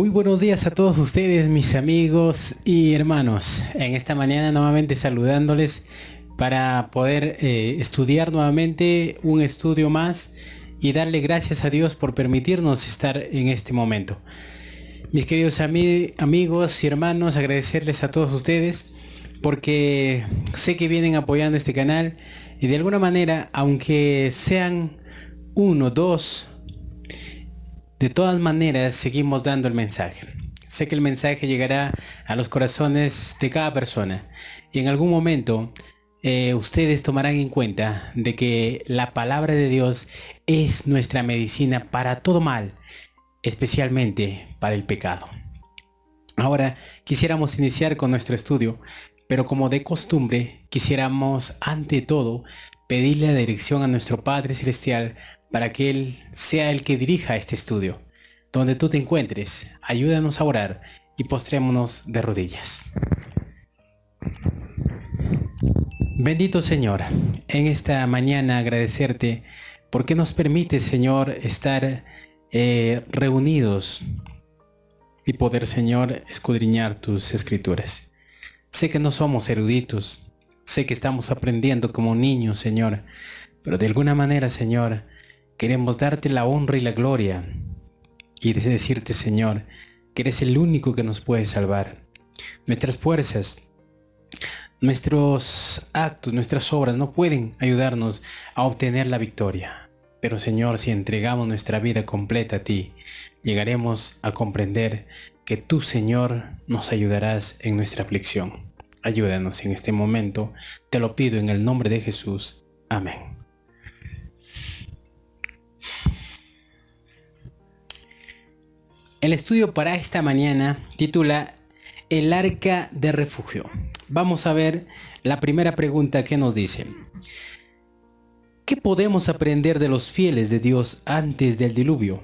Muy buenos días a todos ustedes, mis amigos y hermanos. En esta mañana nuevamente saludándoles para poder estudiar nuevamente un estudio más y darle gracias a Dios por permitirnos estar en este momento. Mis queridos amigos y hermanos, agradecerles a todos ustedes porque sé que vienen apoyando este canal y de alguna manera, aunque sean uno, dos, de todas maneras seguimos dando el mensaje. Sé que el mensaje llegará a los corazones de cada persona y en algún momento ustedes tomarán en cuenta de que la palabra de Dios es nuestra medicina para todo mal, especialmente para el pecado. Ahora quisiéramos iniciar con nuestro estudio, pero como de costumbre quisiéramos ante todo pedirle la dirección a nuestro Padre Celestial para que Él sea el que dirija este estudio. Donde tú te encuentres, ayúdanos a orar y postrémonos de rodillas. Bendito Señor, en esta mañana agradecerte porque nos permite, Señor, estar reunidos y poder, Señor, escudriñar tus escrituras. Sé que no somos eruditos, sé que estamos aprendiendo como niños, Señor, pero de alguna manera, Señor, queremos darte la honra y la gloria y decirte, Señor, que eres el único que nos puede salvar. Nuestras fuerzas, nuestros actos, nuestras obras no pueden ayudarnos a obtener la victoria. Pero, Señor, si entregamos nuestra vida completa a ti, llegaremos a comprender que tú, Señor, nos ayudarás en nuestra aflicción. Ayúdanos en este momento, te lo pido en el nombre de Jesús. Amén. El estudio para esta mañana titula El Arca de Refugio. Vamos a ver la primera pregunta que nos dice: ¿qué podemos aprender de los fieles de Dios antes del diluvio?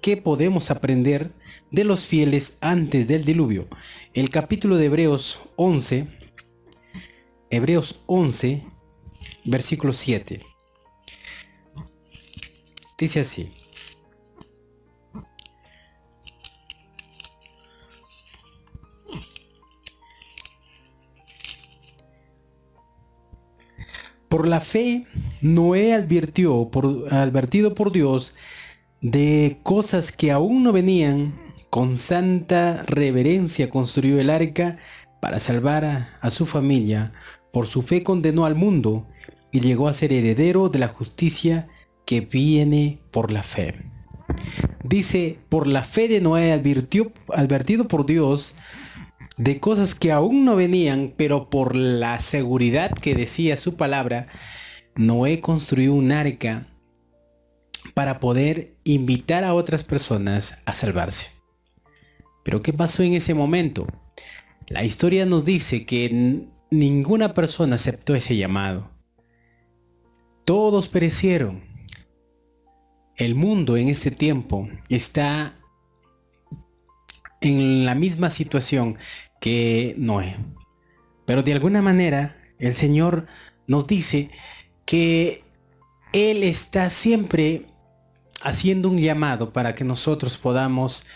¿Qué podemos aprender de los fieles antes del diluvio? El capítulo de Hebreos 11, versículo 7. Dice así: por la fe, Noé advertido por Dios de cosas que aún no venían. Con santa reverencia construyó el arca para salvar a su familia. Por su fe condenó al mundo y llegó a ser heredero de la justicia que viene por la fe. Dice, por la fe de Noé advertido por Dios de cosas que aún no venían, pero por la seguridad que decía su palabra, Noé construyó un arca para poder invitar a otras personas a salvarse. Pero ¿qué pasó en ese momento? La historia nos dice que ninguna persona aceptó ese llamado. Todos perecieron. El mundo en este tiempo está en la misma situación que Noé. Pero de alguna manera el Señor nos dice que Él está siempre haciendo un llamado para que nosotros podamos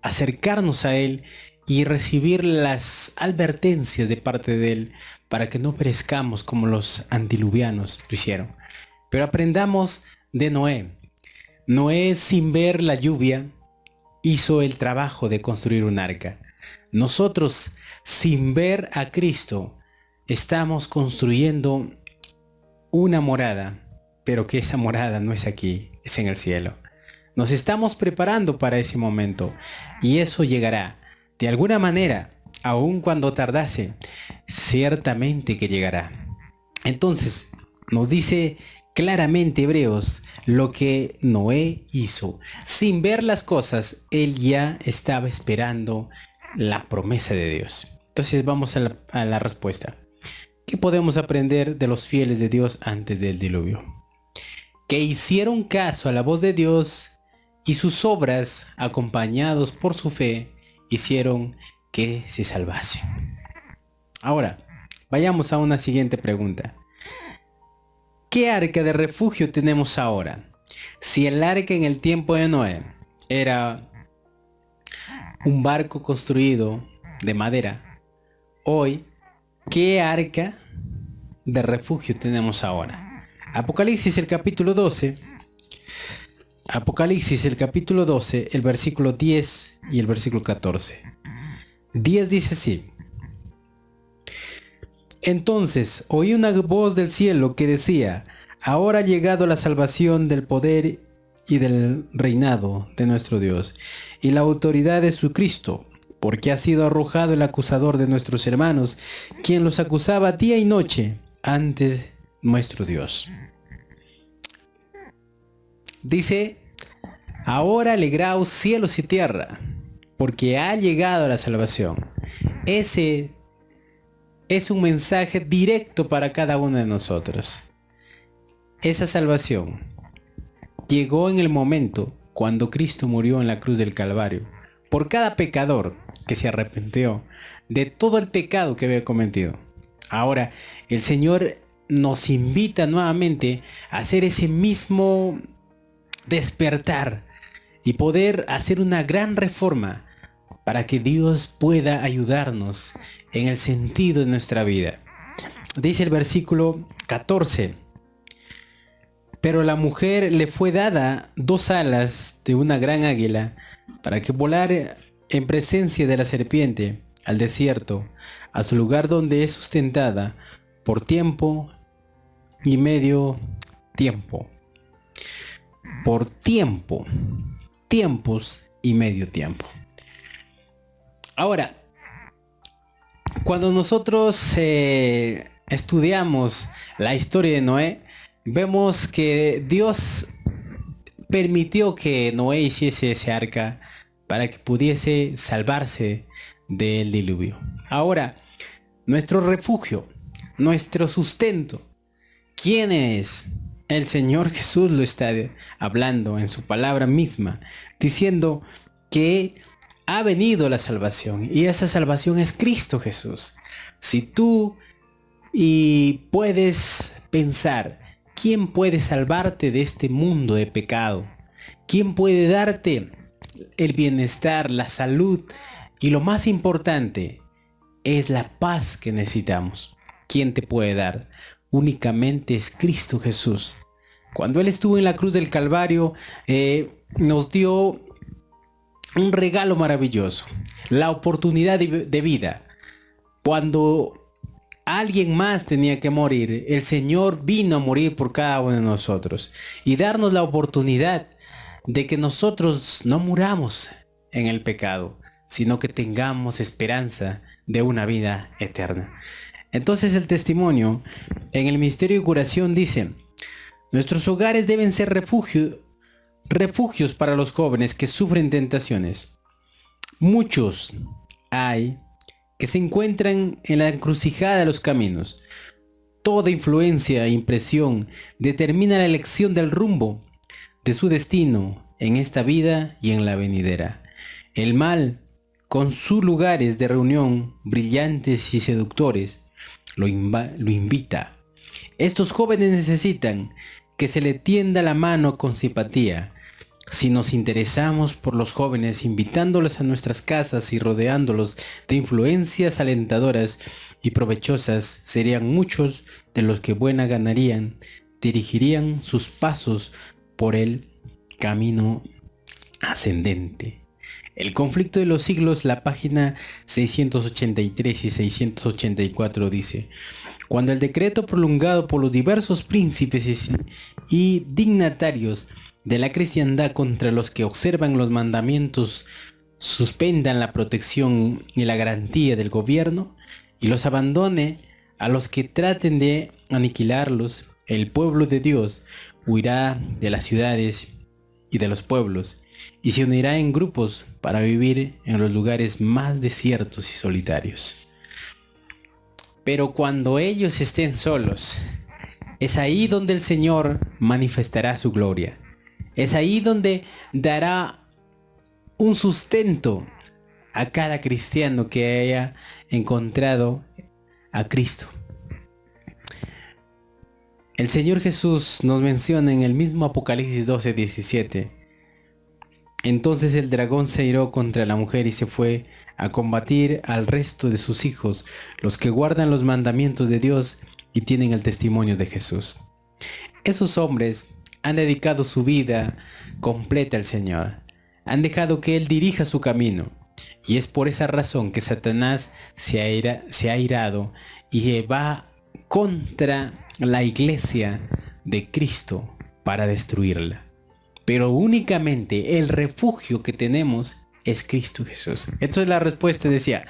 acercarnos a Él y recibir las advertencias de parte de Él para que no perezcamos como los antiluvianos lo hicieron. Pero aprendamos de Noé. Noé, sin ver la lluvia, hizo el trabajo de construir un arca. Nosotros, sin ver a Cristo, estamos construyendo una morada, pero que esa morada no es aquí, es en el cielo. Nos estamos preparando para ese momento y eso llegará. De alguna manera, aun cuando tardase, ciertamente que llegará. Entonces, nos dice claramente Hebreos lo que Noé hizo. Sin ver las cosas, él ya estaba esperando la promesa de Dios. Entonces vamos a la respuesta. ¿Qué podemos aprender de los fieles de Dios antes del diluvio? Que hicieron caso a la voz de Dios y sus obras, acompañados por su fe, hicieron que se salvase. Ahora, vayamos a una siguiente pregunta. ¿Qué arca de refugio tenemos ahora? Si el arca en el tiempo de Noé era un barco construido de madera. Hoy, ¿qué arca de refugio tenemos ahora? Apocalipsis el capítulo 12. Apocalipsis el capítulo 12, el versículo 10 y el versículo 14. 10 dice así: Entonces oí una voz del cielo que decía: Ahora ha llegado la salvación del poder y del reinado de nuestro Dios y la autoridad de su Cristo, porque ha sido arrojado el acusador de nuestros hermanos, quien los acusaba día y noche ante nuestro Dios. Dice: Ahora alegraos cielos y tierra, porque ha llegado la salvación. Ese es un mensaje directo para cada uno de nosotros. Esa salvación llegó en el momento cuando Cristo murió en la cruz del Calvario por cada pecador que se arrepintió de todo el pecado que había cometido. Ahora el Señor nos invita nuevamente a hacer ese mismo despertar y poder hacer una gran reforma para que Dios pueda ayudarnos en el sentido de nuestra vida. Dice el versículo 14: Pero la mujer le fue dada 2 alas de una gran águila para que volara en presencia de la serpiente al desierto, a su lugar donde es sustentada por tiempo y medio tiempo. Por tiempo, tiempos y medio tiempo. Ahora, cuando nosotros estudiamos la historia de Noé, vemos que Dios permitió que Noé hiciese ese arca para que pudiese salvarse del diluvio. Ahora, nuestro refugio, nuestro sustento, ¿quién es? El Señor Jesús lo está hablando en su palabra misma, diciendo que ha venido la salvación, y esa salvación es Cristo Jesús. Si tú puedes pensar, ¿quién puede salvarte de este mundo de pecado? ¿Quién puede darte el bienestar, la salud y lo más importante es la paz que necesitamos? ¿Quién te puede dar? Únicamente es Cristo Jesús. Cuando Él estuvo en la cruz del Calvario, nos dio un regalo maravilloso, la oportunidad de vida. Cuando alguien más tenía que morir, el Señor vino a morir por cada uno de nosotros y darnos la oportunidad de que nosotros no muramos en el pecado, sino que tengamos esperanza de una vida eterna. Entonces el testimonio en el misterio de curación dice: nuestros hogares deben ser refugios para los jóvenes que sufren tentaciones. Muchos hay que se encuentran en la encrucijada de los caminos. Toda influencia e impresión determina la elección del rumbo de su destino en esta vida y en la venidera. El mal, con sus lugares de reunión brillantes y seductores, lo invita. Estos jóvenes necesitan que se le tienda la mano con simpatía. Si nos interesamos por los jóvenes, invitándolos a nuestras casas y rodeándolos de influencias alentadoras y provechosas, serían muchos de los que buena ganarían, dirigirían sus pasos por el camino ascendente. El conflicto de los siglos, la página 683 y 684 dice: cuando el decreto prolongado por los diversos príncipes y dignatarios de la cristiandad contra los que observan los mandamientos suspendan la protección y la garantía del gobierno y los abandone a los que traten de aniquilarlos, el pueblo de Dios huirá de las ciudades y de los pueblos y se unirá en grupos para vivir en los lugares más desiertos y solitarios. Pero cuando ellos estén solos, es ahí donde el Señor manifestará su gloria. Es ahí donde dará un sustento a cada cristiano que haya encontrado a Cristo. El Señor Jesús nos menciona en el mismo Apocalipsis 12:17: Entonces el dragón se iró contra la mujer y se fue a combatir al resto de sus hijos, los que guardan los mandamientos de Dios y tienen el testimonio de Jesús. Esos hombres han dedicado su vida completa al Señor. Han dejado que Él dirija su camino. Y es por esa razón que Satanás se ha airado y va contra la iglesia de Cristo para destruirla. Pero únicamente el refugio que tenemos es Cristo Jesús. Entonces la respuesta decía,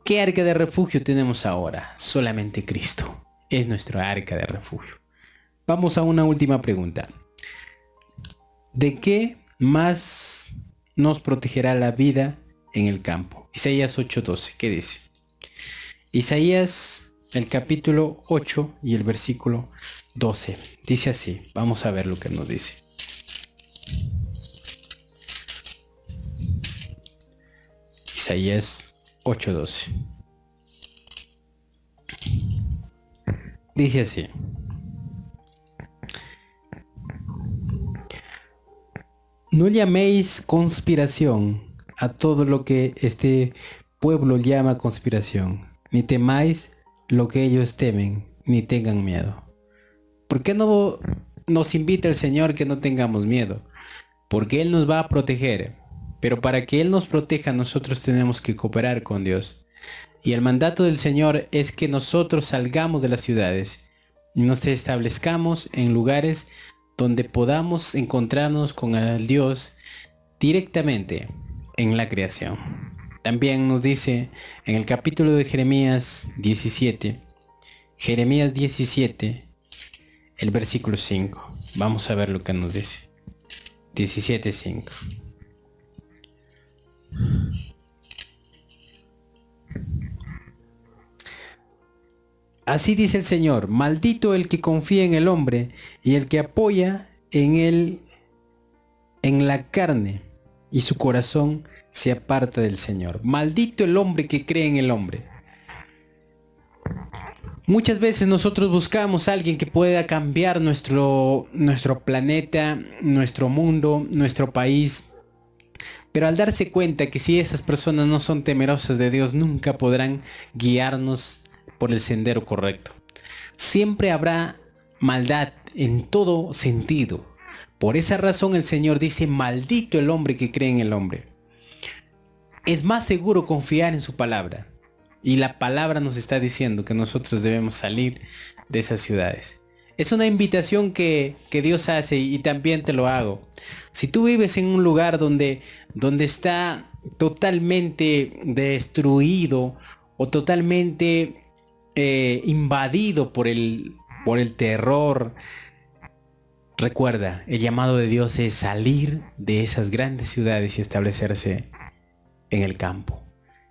¿qué arca de refugio tenemos ahora? Solamente Cristo es nuestro arca de refugio. Vamos a una última pregunta. ¿De qué más nos protegerá la vida en el campo? Isaías 8:12, ¿qué dice? Isaías, el capítulo 8 y el versículo 12. Dice así, vamos a ver lo que nos dice. Isaías 8:12. Dice así. No llaméis conspiración a todo lo que este pueblo llama conspiración, ni temáis lo que ellos temen, ni tengan miedo. ¿Por qué no nos invita el Señor que no tengamos miedo? Porque Él nos va a proteger. Pero para que Él nos proteja, nosotros tenemos que cooperar con Dios. Y el mandato del Señor es que nosotros salgamos de las ciudades y nos establezcamos en lugares donde podamos encontrarnos con el Dios directamente en la creación. También nos dice en el capítulo de Jeremías 17, el versículo 5. Vamos a ver lo que nos dice. 17:5. Así dice el Señor, maldito el que confía en el hombre y el que apoya en él en la carne y su corazón se aparta del Señor. Maldito el hombre que cree en el hombre. Muchas veces nosotros buscamos a alguien que pueda cambiar nuestro planeta, nuestro mundo, nuestro país. Pero al darse cuenta que si esas personas no son temerosas de Dios, nunca podrán guiarnos por el sendero correcto. Siempre habrá maldad en todo sentido. Por esa razón el Señor dice, maldito el hombre que cree en el hombre. Es más seguro confiar en su palabra. Y la palabra nos está diciendo que nosotros debemos salir de esas ciudades. Es una invitación que Dios hace y también te lo hago. Si tú vives en un lugar donde está totalmente destruido o totalmente invadido por el terror, recuerda, el llamado de Dios es salir de esas grandes ciudades y establecerse en el campo.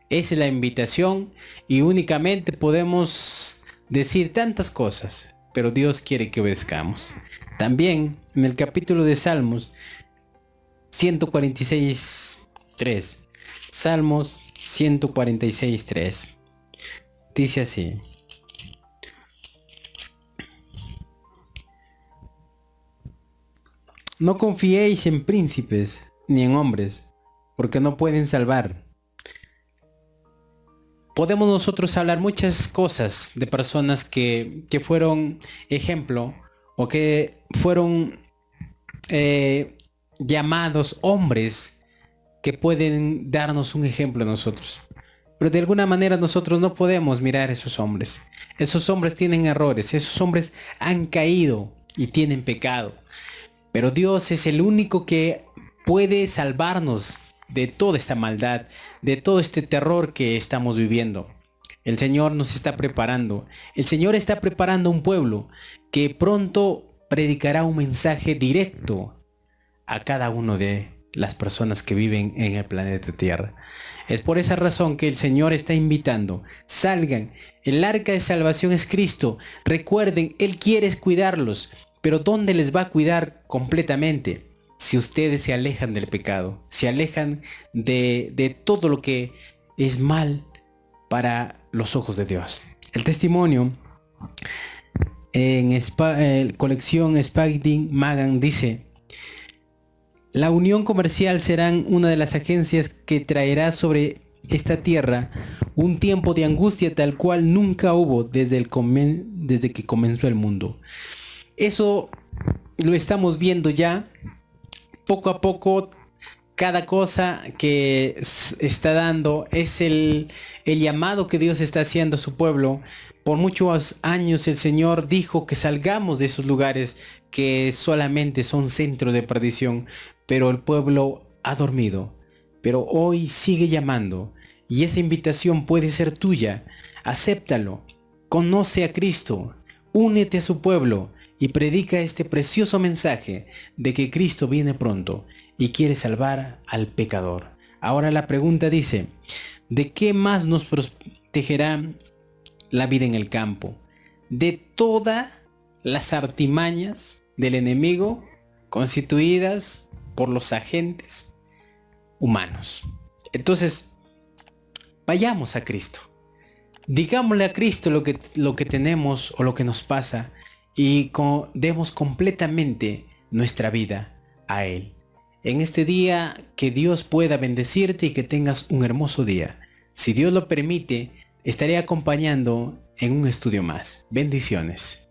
Esa es la invitación y únicamente podemos decir tantas cosas, pero Dios quiere que obedezcamos. También en el capítulo de Salmos 146:3. Salmos 146:3. Dice así. No confiéis en príncipes ni en hombres, porque no pueden salvar. Podemos nosotros hablar muchas cosas de personas que fueron ejemplo o que fueron llamados hombres que pueden darnos un ejemplo a nosotros. Pero de alguna manera nosotros no podemos mirar a esos hombres. Esos hombres tienen errores, esos hombres han caído y tienen pecado. Pero Dios es el único que puede salvarnos de toda esta maldad, de todo este terror que estamos viviendo. El Señor nos está preparando. El Señor está preparando un pueblo que pronto predicará un mensaje directo a cada uno de las personas que viven en el planeta Tierra. Es por esa razón que el Señor está invitando. Salgan. El arca de salvación es Cristo. Recuerden, Él quiere cuidarlos. Pero ¿dónde les va a cuidar completamente? Si ustedes se alejan del pecado, se alejan de todo lo que es mal para los ojos de Dios. El testimonio en colección Spalding Magan dice: La unión comercial serán una de las agencias que traerá sobre esta tierra un tiempo de angustia tal cual nunca hubo desde que comenzó el mundo. Eso lo estamos viendo ya poco a poco. Cada cosa que está dando es el llamado que Dios está haciendo a su pueblo. Por muchos años el Señor dijo que salgamos de esos lugares que solamente son centros de perdición, pero el pueblo ha dormido. Pero hoy sigue llamando y esa invitación puede ser tuya. Acéptalo, conoce a Cristo, únete a su pueblo y predica este precioso mensaje de que Cristo viene pronto y quiere salvar al pecador. Ahora la pregunta dice, ¿de qué más nos protegerá la vida en el campo? De todas las artimañas del enemigo constituidas por los agentes humanos. Entonces, vayamos a Cristo. Digámosle a Cristo lo que tenemos o lo que nos pasa y demos completamente nuestra vida a Él. En este día que Dios pueda bendecirte y que tengas un hermoso día. Si Dios lo permite, estaré acompañando en un estudio más. Bendiciones.